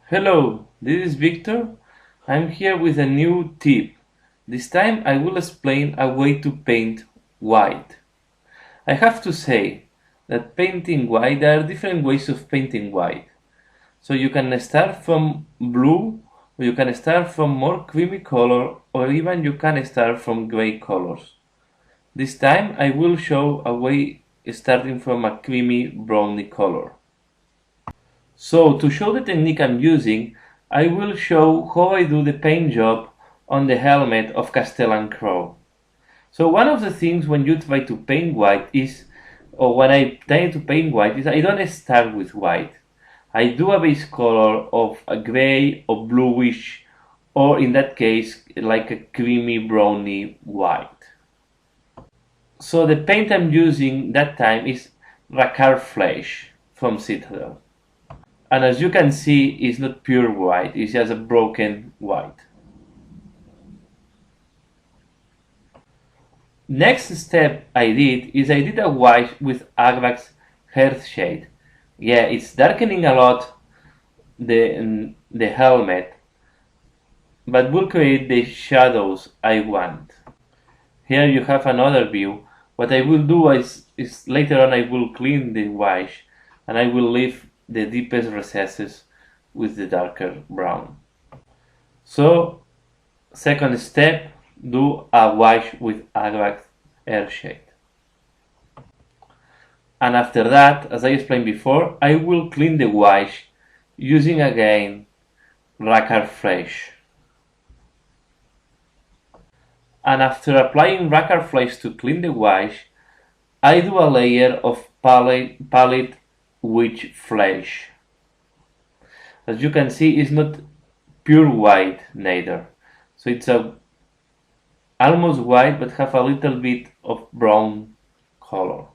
Hello, this is Victor. I'm here with a new tip. This time I will explain a way to paint white. I have to say that painting white, there are different ways of painting white. So you can start from blue, or you can start from more creamy color, or even you can start from gray colors. This time I will show a way starting from a creamy browny color. So to show the technique I'm using, I will show how I do the paint job on the helmet of Castellan Crow. So one of the things when you try to paint white is, or when I try to paint white, is I don't start with white. I do a base color of a gray or bluish, or in that case, like a creamy browny white. So the paint I'm using that time is Racar Flesh from Citadel. And as you can see, it's not pure white, it's just a broken white. Next step I did a white with Agrava's Hearthshade. Yeah, it's darkening a lot the helmet, but will create the shadows I want. Here you have another view. What I will do is later on I will clean the wash and I will leave the deepest recesses with the darker brown. So, second step, do a wash with Agrava's Earthshade. And after that, as I explained before, I will clean the wash using again Racar Flesh. And after applying Racar Flesh to clean the wash, I do a layer of palette witch flesh. As you can see, it's not pure white neither. So it's almost white but have a little bit of brown color.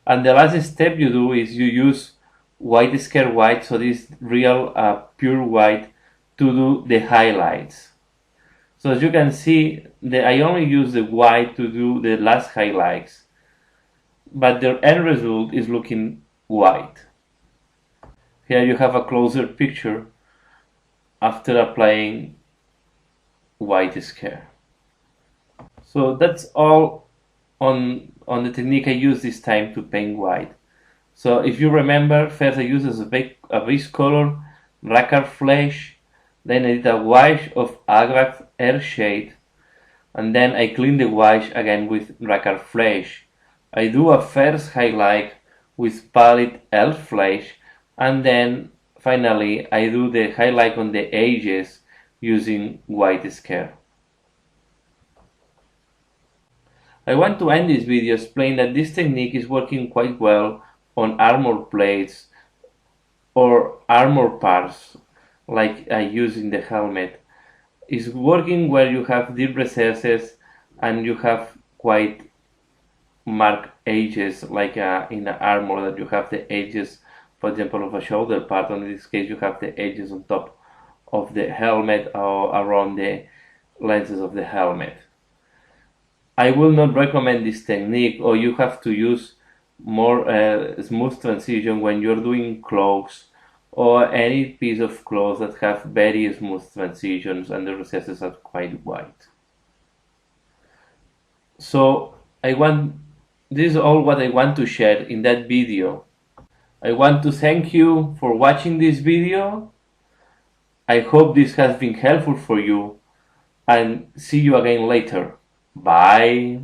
And the last step you do is you use white scare white, so this real pure white, to do the highlights. So as you can see, I only use the white to do the last highlights, but the end result is looking white. Here you have a closer picture after applying white scare. So that's all on the technique I use this time to paint white. So if you remember, first I used as a base color Racar Flesh, then I did a wash of Agrava's Earthshade, and then I clean the wash again with Racar Flesh. I do a first highlight with palette elf flesh, and then finally I do the highlight on the edges using white scare. I want to end this video explaining that this technique is working quite well on armor plates or armor parts like I use in the helmet. It's working where you have deep recesses and you have quite marked edges, like in an armor that you have the edges, for example, of a shoulder part. In this case you have the edges on top of the helmet or around the lenses of the helmet. I will not recommend this technique, or you have to use more smooth transition when you're doing cloaks or any piece of cloth that have very smooth transitions and the recesses are quite white. So this is all what I want to share in that video. I want to thank you for watching this video. I hope this has been helpful for you, and see you again later. Bye.